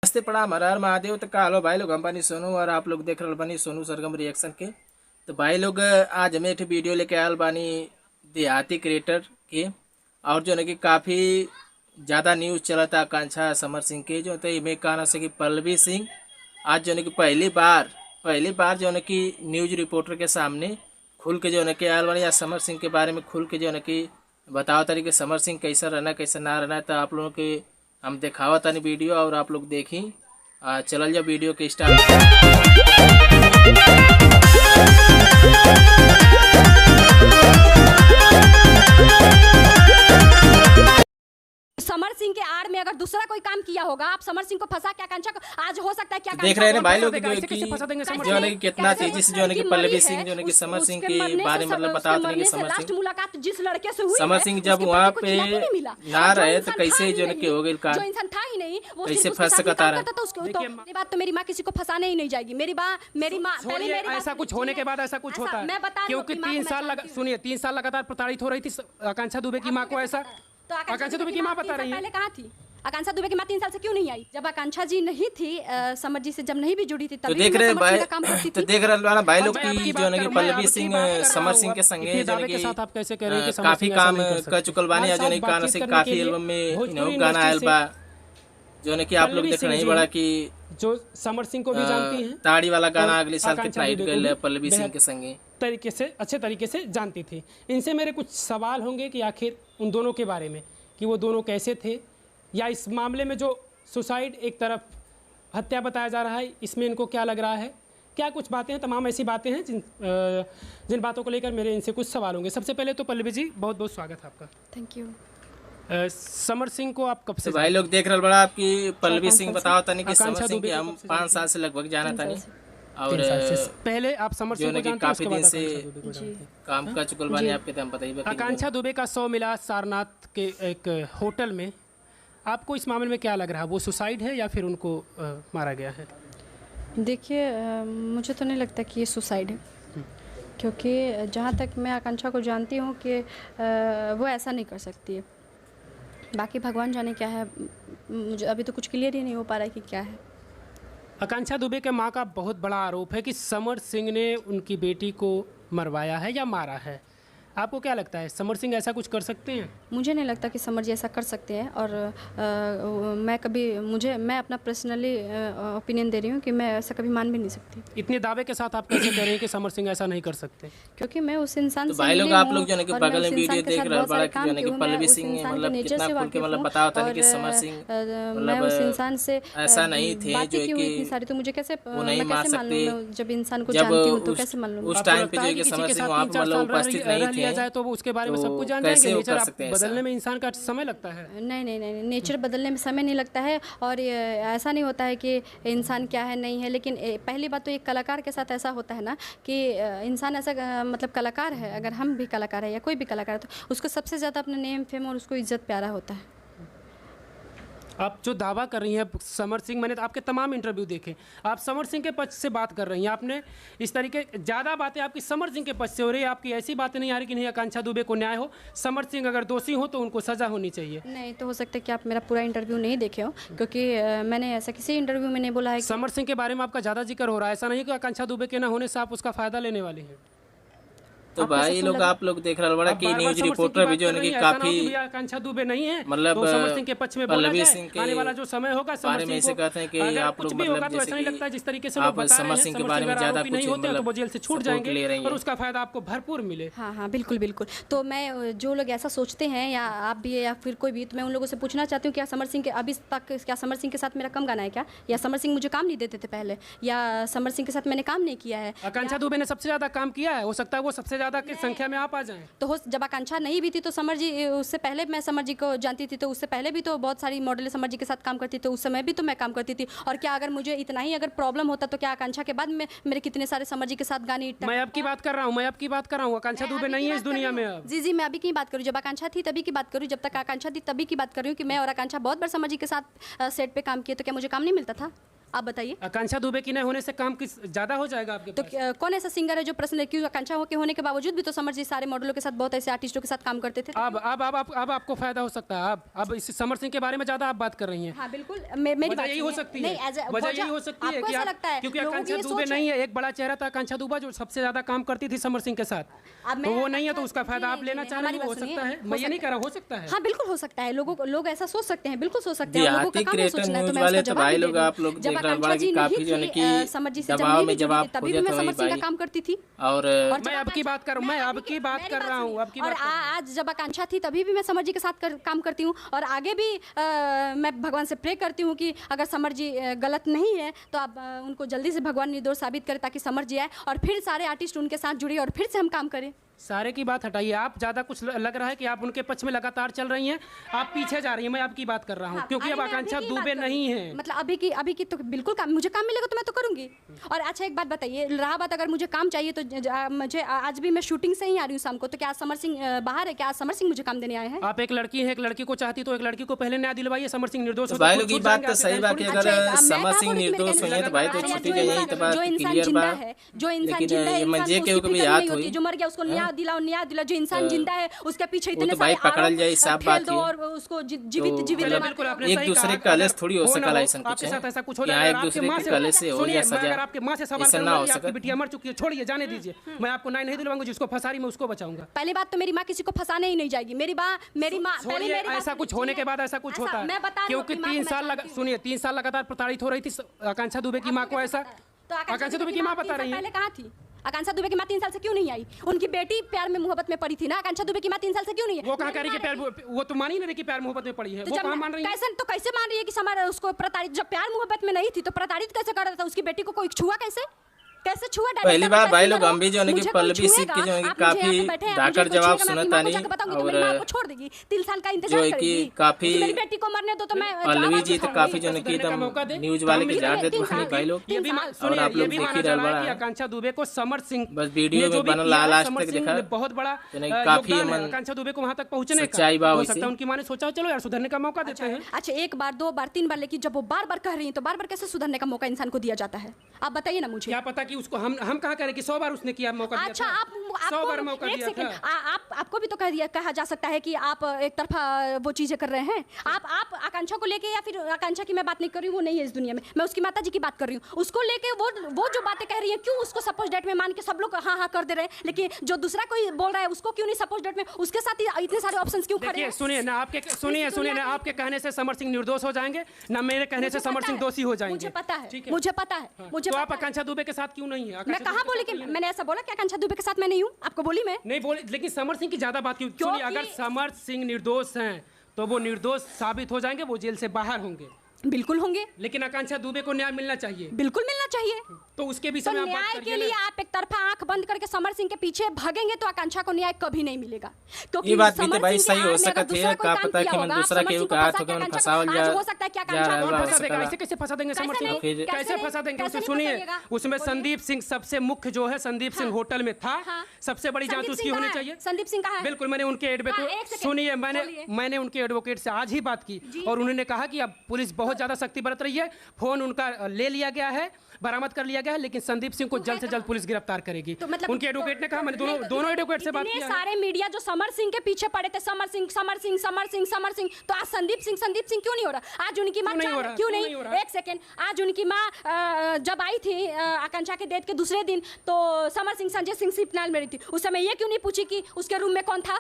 नमस्ते प्रणाम हर हर महादेव। तो का भाई लोग, हम बनी सोनू और आप लोग देख रहे बनी सोनू सरगम रिएक्शन के। तो भाई लोग आज हमें एक वीडियो लेके आयल बानी देहाती क्रिएटर के। और जो है कि काफ़ी ज़्यादा न्यूज़ चला था आकांक्षा समर सिंह के, जो तो इमें कहना से कि पल्लवी सिंह आज जो है कि पहली बार जो है कि न्यूज़ रिपोर्टर के सामने खुल के जो है कि आयल बानी या समर सिंह के बारे में खुल के जो है कि बताओ तारी कि समर सिंह कैसा रहना कैसा ना रहना। तो आप लोगों के हम दिखावा तानी वीडियो और आप लोग देखी। चलल जा वीडियो के स्टार्ट। समर सिंह के आड़ में अगर दूसरा कोई काम किया होगा, आप समर सिंह को फंसा क्या आकांक्षा को आज हो सकता है क्या देख रहे हैं भाई लोग जो है कि कितना तेजी से जो है कि पल्लवी सिंह जो है कि समर सिंह के बारे में मतलब बताते हैं कि लास्ट मुलाकात जिस लड़के से हुई समर सिंह जब वहाँ पे ना रहे तो कैसे जो है कि हो गई का जो इंसान था ही नहीं वो कैसे फंस सकता है। मेरी बात तो मेरी माँ किसी को फंसाने ही नहीं जाएगी। मेरी माँ ऐसा कुछ होने के बाद ऐसा कुछ होता है, क्योंकि 3 साल लगातार प्रताड़ित हो रही थी आकांक्षा दुबे की माँ को। ऐसा तो आकांक्षा दुबे की माँ बता रही है पहले कहाँ थी आकांक्षा दुबे की माँ 3 साल से क्यों नहीं आई? जब आकांक्षा जी नहीं थी समर जी से जब नहीं भी जुड़ी थी तब देख रहे भाई तो देख रहे भाई लोग की जो है कि पल्लवी सिंह समर सिंह के संगे जो है कि आप कैसे कह रहे हैं कि काफी काम कर चुकल बानी जो है गाना से काफी एल्बम में गाना आयल बा जो है कि आप लोग देख रहे हैं बड़ा कि जो समर सिंह को भी जानती हैं। ताड़ी वाला गाना अगले साल कितना हिट गया पल्लवी सिंह के संगे तरीके से अच्छे तरीके से जानती थी। इनसे मेरे कुछ सवाल होंगे कि आखिर उन दोनों के बारे में कि वो दोनों कैसे थे, या इस मामले में जो सुसाइड एक तरफ हत्या बताया जा रहा है इसमें इनको क्या लग रहा है, क्या कुछ बातें हैं। तमाम ऐसी बातें हैं जिन बातों को लेकर मेरे इनसे कुछ सवाल होंगे। सबसे पहले तो पल्लवी जी बहुत बहुत स्वागत है आपका। Thank you. समर सिंह को आप कब से भाई लोग देख रहे बड़ा आपकी पल्लवी सिंह बताओ तनी कि समर सिंह के हम 5 साल से लगभग जाना था और पहले आप समर सिंह को जानते हैं, काफी दिन से काम कर चुकल बानी आपके तो हम बताइए। आकांक्षा दुबे का शव मिला सारनाथ के एक होटल में, आपको इस मामले में क्या लग रहा है? वो सुसाइड है या फिर उनको मारा गया है? देखिए मुझे तो नहीं लगता कि ये सुसाइड है, क्योंकि जहाँ तक मैं आकांक्षा को जानती हूँ कि वो ऐसा नहीं कर सकती है। बाकी भगवान जाने क्या है, मुझे अभी तो कुछ क्लियर ही नहीं हो पा रहा है कि क्या है। आकांक्षा दुबे के मां का बहुत बड़ा आरोप है कि समर सिंह ने उनकी बेटी को मरवाया है या मारा है। आपको क्या लगता है, समर सिंह ऐसा कुछ कर सकते हैं? मुझे नहीं लगता कि समर जी ऐसा कर सकते हैं। और मैं अपना पर्सनली ओपिनियन दे रही हूँ कि मैं ऐसा कभी मान भी नहीं सकती। इतने दावे के साथ आप कैसे कह रहे हैं कि समर सिंह ऐसा नहीं कर सकते? क्योंकि मैं उस इंसान तो भाई लोग आप लोग जो है कि बगल में वीडियो देख रहे बड़ा कि जो है कि पल्लवी सिंह मतलब कितना खुल के मतलब बताओ था कि समर सिंह मैं उस इंसान से ऐसा नहीं थे जो कि सारी, तो मुझे कैसे नहीं मार सकते। जब इंसान को जानती हूँ तो कैसे मान लूँ? उस टाइम पे जो है कि समर सिंह वहाँ पर मतलब उपस्थित नहीं थे जाए तो वो उसके बारे में सब कुछ जान जाएंगे। नेचर बदलने में इंसान का समय लगता है। नहीं, नेचर बदलने में समय नहीं लगता है। और ऐसा नहीं होता है कि इंसान क्या है नहीं है, लेकिन पहली बात तो एक कलाकार के साथ ऐसा होता है ना कि इंसान ऐसा मतलब कलाकार है, अगर हम भी कलाकार है या कोई भी कलाकार है तो उसको सबसे ज़्यादा अपना नेम फेम और उसको इज्जत प्यारा होता है। आप जो दावा कर रही हैं समर सिंह, मैंने आपके तमाम इंटरव्यू देखे, आप समर सिंह के पक्ष से बात कर रही हैं। आपने इस तरीके ज़्यादा बातें आपकी समर सिंह के पक्ष से हो रही है, आपकी ऐसी बातें नहीं आ रही कि नहीं आकांक्षा दुबे को न्याय हो, समर सिंह अगर दोषी हो तो उनको सज़ा होनी चाहिए। नहीं तो हो सकता है कि आप मेरा पूरा इंटरव्यू नहीं देखे हो, क्योंकि मैंने ऐसा किसी इंटरव्यू में नहीं बोला है। समर सिंह के बारे में आपका ज़्यादा जिक्र हो रहा है, ऐसा नहीं कि आकांक्षा दुबे के न होने से आप उसका फ़ायदा लेने वाले हैं। तो भाई लोग आप लोग देख रहे बड़ा कि न्यूज रिपोर्टर भी जो है कि काफी आकांक्षा दुबे नहीं है मतलब समर सिंह के पक्ष में पल्लवी सिंह के आने वाला जो समय होगा बारे में ऐसे कहते हैं कि आप लोग मतलब तो ऐसा नहीं लगता जिस तरीके से आप समर सिंह के बारे में ज्यादा कुछ नहीं होते हैं तो वो जेल से छूट जाएंगे और उसका फायदा आपको भरपूर मिले। हाँ बिल्कुल। तो मैं जो लोग ऐसा सोचते हैं या आप भी या फिर कोई भी, तो मैं उन लोगों से पूछना चाहती हूँ क्या समर सिंह के अभी तक क्या समर सिंह के साथ मेरा कम गाना है क्या, या समर सिंह मुझे काम नहीं देते थे पहले, या समर सिंह के साथ मैंने काम नहीं किया है? आकांक्षा दुबे ने सबसे ज्यादा काम किया है, हो सकता है वो सबसे ज्यादा की संख्या में आप आ जाएं। तो जब आकांक्षा नहीं भी थी तो समर जी, उससे पहले मैं समर जी को जानती थी, तो उससे पहले भी तो बहुत सारी मॉडल समर जी के साथ काम करती थी, तो उस समय भी तो मैं काम करती थी। और क्या अगर मुझे इतना ही अगर प्रॉब्लम होता तो क्या आकांक्षा के बाद में मेरे कितने सारे समर जी के साथ गाने। मैं आपकी बात कर रहा हूँ, आकांक्षा दुबे नहीं है इस दुनिया में अब। जी मैं अभी की बात करूँ, जब आकांक्षा थी तभी की बात करूँ, जब तक आकांक्षा थी तभी की बात कर रही हूँ कि मैं और आकांक्षा बहुत बार समर जी के साथ सेट पे काम किए, तो क्या मुझे काम नहीं मिलता था? आप बताइए। आकांक्षा दुबे की नहीं होने से काम किस ज़्यादा हो जाएगा आपके तो पास? कौन ऐसा सिंगर है जो प्रश्न है, क्यों आकांक्षा के होने के बावजूद भी तो समर जी सारे मॉडलों के साथ, बहुत ऐसे आर्टिस्टों के साथ काम करते थे। अब आपको फायदा हो सकता है। अब इस समर सिंह के बारे में ज़्यादा आप बात कर रही हैं। हाँ बिल्कुल, मेरी वजह बात यही हो सकती है, नहीं, वजह यही हो सकती है कि क्योंकि आकांक्षा दुबे नहीं है, एक बड़ा चेहरा था आकांक्षा दुबे जो सबसे ज़्यादा काम करती थी समर सिंह के साथ, तो वो नहीं है, तो उसका फायदा आप लेना चाह रहे हैं। हो सकता है, मैं ये नहीं कह रहा, हो सकता है। हाँ बिल्कुल हो सकता है, लोग ऐसा सोच सकते हैं, बिल्कुल सोच सकते हैं, लोगों का काम है क्रिएटर सोचना है। तो न्यूज मैं वाले उसका तो जवाब भाई भी लोग दे दूं। आप लोग जब देख रहे आकांक्षा जी काफी नहीं जो है थी, कि समर जी से जब दबाव नहीं में भी जब जुड़ी आप थी, तभी खोजे भी मैं तो समर सिंह का भाई काम करती थी। और मैं अब की बात कर रहा हूँ, मैं अब की बात कर रहा हूँ, अब की बात। आज जब आकांक्षा थी तभी भी मैं समर जी के साथ काम करती हूँ, और आगे भी मैं भगवान से प्रे करती हूँ कि अगर समर जी गलत नहीं है तो आप उनको जल्दी से भगवान निर्दोष साबित करें, ताकि समर जी आए और फिर सारे आर्टिस्ट उनके साथ जुड़े और फिर से हम काम करें। सारे की बात हटाइए, आप ज़्यादा कुछ लग रहा है कि आप उनके पक्ष में लगातार चल रही हैं, आप पीछे जा रही हैं। मैं आपकी बात कर रहा हूँ, क्योंकि अब आकांक्षा दुबे नहीं है। मतलब अभी की तो बिल्कुल काम, मुझे काम मिलेगा तो मैं तो करूँगी। और अच्छा एक बात बताइए, रहा बात अगर मुझे काम चाहिए तो मुझे आज भी मैं शूटिंग से ही आ रही हूँ शाम को, तो क्या समर सिंह बाहर है? क्या आज समर सिंह मुझे काम देने आए हैं? आप एक लड़की है, एक लड़की को चाहती तो एक लड़की को पहले न्याय दिलवाइए। समर सिंह निर्दोष हो भाई लोग की बात तो सही बात है, अगर समर सिंह निर्दोष हुई है तो भाई तो छुट्टी के यही तो बात क्लियर बा। जो इंसान लेकिन जिंदा है, ये मंजे के ऊपर भी याद हुई, जो मर गया उसको न्याय दिलाओ, जो इंसान जिंदा है उसके पीछे इतने भाई पकड़ल जाए, साफ बात है, और उसको जीवित बिल्कुल आपने एक सही दूसरे कहा। का कलेश थोड़ी हो सकता है, ऐसा कुछ आपके साथ ऐसा कुछ हो यहाँ जाएगा, एक दूसरे के कलेश से हो या सजा, अगर आपके माँ से सवाल ऐसा ना करूंगा हो कि आपकी सके। बिटिया मर चुकी है, छोड़िए, जाने दीजिए, मैं आपको न्याय नहीं दिलवाऊंगा, जिसको फंसा रही मैं उसको बचाऊंगा। पहली बात तो मेरी माँ किसी को फंसाने ही नहीं जाएगी। मेरी माँ छोड़िए, ऐसा कुछ होने के बाद ऐसा कुछ होता है, क्योंकि 3 साल लगातार प्रताड़ित हो रही थी आकांक्षा दुबे की माँ को। ऐसा आकांक्षा दुबे की माँ बता रही है। पहले कहाँ थी आकांक्षा दुबे की माँ? 3 साल से क्यों नहीं आई? उनकी बेटी प्यार में मोहब्बत में पड़ी थी ना, आकांक्षा दुबे की माँ 3 साल से क्यों नहीं है? वो कहाँ कह रही है कि प्यार, वो तो मान ही नहीं रही कि प्यार मोहब्बत में पड़ी है, वो कहाँ मान रही है? कैसे मान रही है कि समर उसको प्रताड़ित, जब प्यार मोहब्बत में नहीं थी तो प्रताड़ित कैसे कर रहा था? उसकी बेटी को कोई छुआ कैसे छुआ? पहली बार भाई लोग हम भी जो है कि पल्लवी सिंह की जो है कि काफी डाकर जवाब सुनता नहीं, और छोड़ देगी 3 साल का जो इंतजार है कि करेगी। काफी मेरी बेटी को मरने दो तो मैं पल्लवी जी तो काफी जो है कि एकदम न्यूज वाले के झाड़ देते हैं भाई लोग। ये भी और आप लोग भी देख माना ही जा रहा रहा है कि है, आकांक्षा दुबे को समर सिंह बस वीडियो ने जो में भी बनल किया है, लास्ट समर तक सिंह देखा ने बहुत बड़ा काफी योगदान है मन आकांक्षा दुबे को वहां तक पहुंचने का। सच्चाई बा हो वैसे। सकता है उनकी माँ ने सोचा चलो यार सुधरने का मौका देते हैं। अच्छा 1 बार 2 बार 3 बार, लेकिन जब वो बार बार कह रही हैं तो बार बार कैसे सुधरने का मौका इंसान को दिया जाता है? आप बताइए ना मुझे। क्या पता कि उसको हम कहाँ कह रहे कि 100 बार उसने किया मौका दिया अच्छा था। आप 100 बार मौका एक दिया सेकंड, था। आपको भी तो कहा जा सकता है कि आप एक तरफा वो चीजें कर रहे हैं। आप आकांक्षा को लेके, या फिर आकांक्षा की मैं बात नहीं कर रही हूँ, वो नहीं है इस दुनिया में, मैं उसकी माता जी की बात कर रही हूँ। उसको लेके वो जो बातें कह रही है, क्यों उसको सपोज डेट में मान के सब लोग हाँ कर दे रहे हैं, लेकिन जो दूसरा कोई बोल रहा है उसको क्यों नहीं सपोज डेट में? उसके साथ ही इतने सारे ऑप्शंस क्यों खड़े हैं? सुनिए ना, सुनिए ना, आपके कहने से समर सिंह निर्दोष हो जाएंगे ना, मेरे कहने से समर सिंह दोषी हो जाएंगे। मुझे पता है, ठीक है, मुझे पता है। तो आप आकांक्षा दुबे के साथ क्यों नहीं है? मैं कहाँ बोली कि मैंने ऐसा बोला कि आकांक्षा दुबे के साथ मैं नहीं हूँ? आपको बोली मैं नहीं बोले, लेकिन समर सिंह की ज्यादा बात क्यों? सुनिए, अगर समर सिंह निर्दोष हैं तो वो निर्दोष साबित हो जाएंगे, वो जेल से बाहर होंगे। बिल्कुल होंगे, लेकिन आकांक्षा दुबे को न्याय मिलना चाहिए। बिल्कुल मिलना चाहिए। तो उसके विषय तो में आप बात न्याय करिए के लिए ना। आप एक तरफा आंख बंद करके समर सिंह के पीछे भागेंगे तो आकांक्षा को न्याय कभी नहीं मिलेगा। क्योंकि ये बात भी समर तो भाई सिंह के सही हो आड़ में अगर सकती दूसरा है, कोई क्या काम पता किया कि होगा, मन आप दूसरा समर के सिंह को हाथ फंसा होके के मन आकांक्षा फंसावल को- जा आज हो सकता है कि आकांक्षा जा को रहा फंसा देगा, है। ऐसे कैसे फंसा देंगे समर सिंह को? फिर कैसे फंसा देंगे? उसमें सुनिए, उसमें संदीप सिंह सबसे मुख्य जो है, संदीप सिंह होटल में था, सबसे बड़ी जांच उसकी होनी चाहिए। संदीप सिंह कहाँ है? बिल्कुल, मैंने उनके एक एडवोकेट सेकंड, सुनिए, बोलिए। मैंने उनके एडवोकेट से आज ही बात की और उन्होंने कहा कि अब पुलिस बहुत ज्यादा सख्ती बरत रही है, फोन उनका ले लिया गया है, बरामद कर लिया गया है, लेकिन संदीप सिंह को जल्द से जल्द पुलिस गिरफ्तार करेगी। तो मतलब उनके एडवोकेट ने कहा, मैंने दोनों एडवोकेट से बात इतने किया है। सारे मीडिया जो समर सिंह के पीछे पड़े थे, समर सिंह, तो आज संदीप सिंह क्यों नहीं हो रहा? आज उनकी माँ क्यों नहीं? एक सेकंड, आज उनकी माँ जब आई थी आकांक्षा के डेथ के दूसरे दिन, तो समर सिंह संजय सिंह सिपनाल में रही थी, उस समय ये क्यों नहीं पूछी कि उसके रूम में कौन था?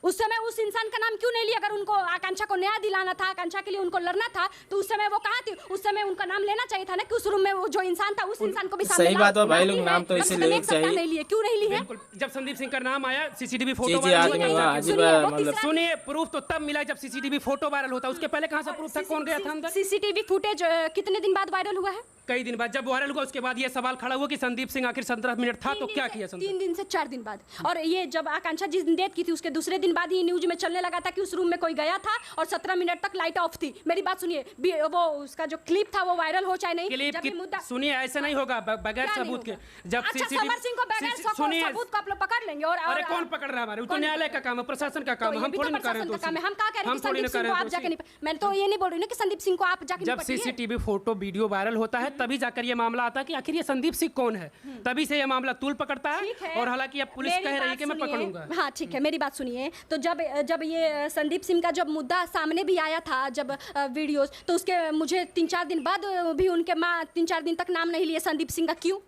उस समय उस इंसान का नाम क्यों नहीं लिया? अगर उनको आकांक्षा को न्याय दिलाना था, आकांक्षा के लिए उनको लड़ना था, तो उस समय वो कहाँ थी? उस समय उनका नाम लेना चाहिए था ना, कि उस रूम में वो जो इंसान था उस इंसान को भी सामने सही लाओ। बात है भाई, लोग नहीं नाम तो है, इसे मतलब लेने एक सप्ताह चाहिए। नहीं लिए, क्यों नहीं लिए? बिल्कुल, जब संदीप सिंह का नाम आया, सीसीटीवी फोटो जी, वायरल आदमी होता वहाँ है। अजीब मतलब सुनिए, प्रूफ तो तब मिला जब सीसीटीवी फोटो वायरल होता, उसके पहले कहाँ से प्रूफ था? कौन गया था अंदर? सीसीटीवी फुटेज कितने दिन बाद वायरल हुआ है? कई दिन बाद जब वायरल हुआ उसके बाद ये सवाल खड़ा हुआ कि संदीप सिंह आखिर 17 मिनट था तो क्या किया संदीप? 3 दिन से 4 दिन बाद। और ये जब आकांक्षा जिस दिन डेथ की थी उसके दूसरे दिन बाद ही न्यूज में चलने लगा था कि उस रूम में कोई गया था और 17 मिनट तक लाइट ऑफ थी। मेरी बात सुनिए, वो उसका जो क्लिप था वो वायरल हो चाहे नहीं, क्लिप जब ये मुद्दा सुनिए ऐसा नहीं होगा बगैर क्या नहीं सबूत के। होगा? जब अच्छा, समर सिंह को बगैर सबूत को आप लोग पकड़ लेंगे और अरे कौन पकड़ रहा है हमारे? वो तो न्यायालय का काम है, प्रशासन का काम है, हम थोड़ी ना कर रहे हैं दोषी। हम कहा कह रहे हैं कि संदीप सिंह को आप जाके नहीं, मैं तो ये नहीं बोल रही हूँ कि संदीप सिंह को आप जाके जब सीसीटीवी फोटो वीडियो वायरल होता है तभी जाकर ये मामला आता है कि आखिर ये संदीप सिंह कौन है, तभी से ये मामला तूल पकड़ता है। और हालांकि अब पुलिस कह रही है कि मैं पकड़ूंगा। हाँ ठीक है, मेरी बात सुनिए। तो जब ये संदीप सिंह का जब मुद्दा सामने भी आया था, जब वीडियोस, तो उसके मुझे 3-4 दिन बाद भी उनके माँ 3-4 दिन तक नाम नहीं लिए संदीप सिंह का। क्यों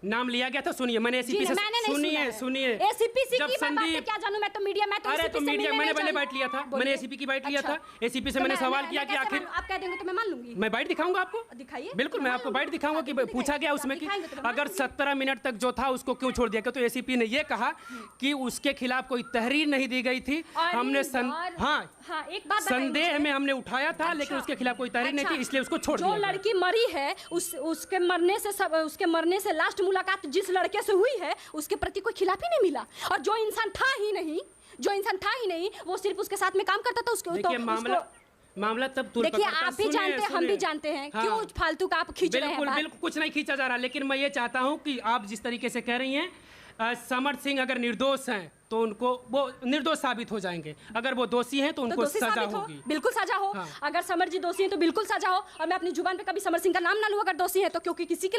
नाम लिया गया था? सुनिए मैंने एसीपी से सुनिए एसीपी जब की बात है, क्या जानूं मैं तो मीडिया में तो अरे तो मीडिया मैंने बाइट लिया था, मैंने एसीपी की बाइट लिया था। एसीपी से मैंने सवाल किया कि आखिर आप कह देंगे तो मैं मान लूंगी। मैं बाइट दिखाऊंगा आपको, दिखाइए। बिल्कुल मैं आपको बाइट दिखाऊंगा कि पूछा गया उसमें कि अगर 17 मिनट तक जो था उसको क्यों छोड़ दिया गया, तो एसीपी ने ये कहा कि उसके खिलाफ कोई तहरीर नहीं दी गई थी। हमने एक बात संदेह में हमने उठाया था, लेकिन उसके खिलाफ कोई तहरीर नहीं थी, इसलिए उसको छोड़ दिया। जो लड़की मरी है उसके मरने से लास्ट मुलाकात जिस लड़के से हुई है उसके प्रति कोई खिलाफ ही नहीं मिला। और जो इंसान था ही नहीं वो सिर्फ उसके साथ में काम करता था। उसके तो मामला तब तुल देखिए, आप भी जानते हैं, हम भी जानते हैं। हाँ। क्यों फालतू का आप खींच रहे हैं? बिल्कुल कुछ नहीं खींचा जा रहा, लेकिन मैं ये चाहता हूं कि आप जिस तरीके से कह रही हैं समर सिंह अगर निर्दोष हैं तो उनको वो निर्दोष साबित हो जाएंगे, अगर वो दोषी हैं तो उनको सजा होगी। बिल्कुल सजा हो। हाँ। अगर समर जी दोषी हैं तो बिल्कुल सजा हो। और मैं अपनी जुबान पे कभी समर सिंह का नाम ना लूं अगर दोषी है तो, क्योंकि किसी की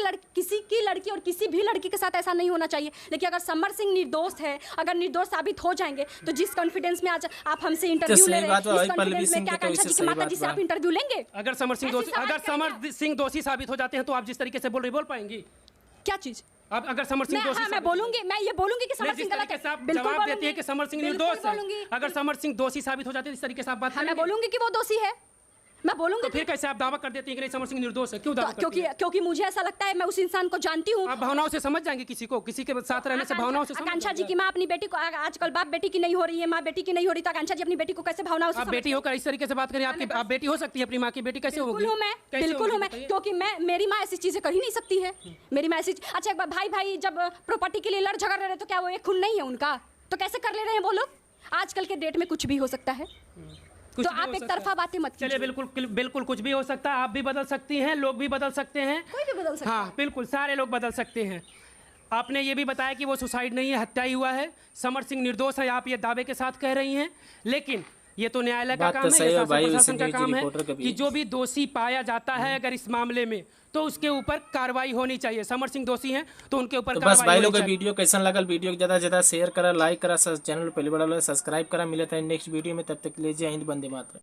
लड़की और किसी भी लड़की के साथ ऐसा नहीं होना चाहिए। लेकिन अगर समर सिंह निर्दोष है, अगर निर्दोष साबित हो जाएंगे तो जिस कॉन्फिडेंस में आज आप हमसे इंटरव्यू ले रहे हैं, इस कॉन्फिडेंस में क्या आकांक्षा जी की माता जी से आप इंटरव्यू लेंगे? अगर समर सिंह दोषी साबित हो जाते हैं तो आप जिस तरीके से बोल पाएंगी क्या चीज? अब अगर समर सिंह दोषी, मैं बोलूंगी, मैं ये बोलूंगी कि समर सिंह गलत है, जवाब देती है कि समर सिंह निर्दोष है। अगर समर सिंह दोषी साबित हो जाते हैं इस तरीके से आप बात करेंगे? मैं बोलूंगी कि वो दोषी है, मैं बोलूंगी। तो फिर कैसे आप दावा कर देती हैं कि नहीं समर सिंह निर्दोष है? क्यों दावा करती हैं? क्योंकि मुझे ऐसा लगता है, मैं उस इंसान को जानती हूँ। आप भावनाओं से समझ जाएंगे किसी के साथ रहने से भावनाओं से। आकांक्षा जी की माँ अपनी बेटी को, आजकल बाप बेटी की नहीं हो रही है, माँ बेटी की नहीं हो रही, तो आकांक्षा जी अपनी बेटी को कैसे भावनाओं से? आप बेटी होकर इस तरीके से बात करें, आप बेटी हो सकती है, अपनी माँ की बेटी कैसे होगी? बिल्कुल हूँ मैं, क्योंकि मेरी माँ ऐसी चीजें कर ही नहीं सकती है। मेरी माँ ऐसी, अच्छा एक बार भाई जब प्रॉपर्टी के लिए लड़ झगड़ रहे तो क्या वो एक खून नहीं है उनका? तो कैसे कर ले रहे हैं वो लोग? आजकल के डेट में कुछ भी हो सकता है, तो आप एक तरफा बातें मत कीजिए। चलिए बिल्कुल कुछ भी हो सकता है। आप भी बदल सकती हैं, लोग भी बदल सकते हैं, कोई भी बदल सकता है। हाँ बिल्कुल, सारे लोग बदल सकते हैं। आपने ये भी बताया कि वो सुसाइड नहीं है, हत्या ही हुआ है, समर सिंह निर्दोष है, आप ये दावे के साथ कह रही हैं। लेकिन ये तो न्यायालय का काम है, ये शासन प्रशासन का काम है कि जो भी दोषी पाया जाता है अगर इस मामले में, तो उसके ऊपर कार्रवाई होनी चाहिए। समर सिंह दोषी हैं तो उनके ऊपर बस भाई लोग वीडियो कैसा लगल, वीडियो को ज्यादा से ज्यादा शेयर करा, लाइक करा, चैनल पहले बड़ा सब्सक्राइब करा। मिलता है नेक्स्ट वीडियो में, तब तक के लिए जय हिंद, वंदे मातरम।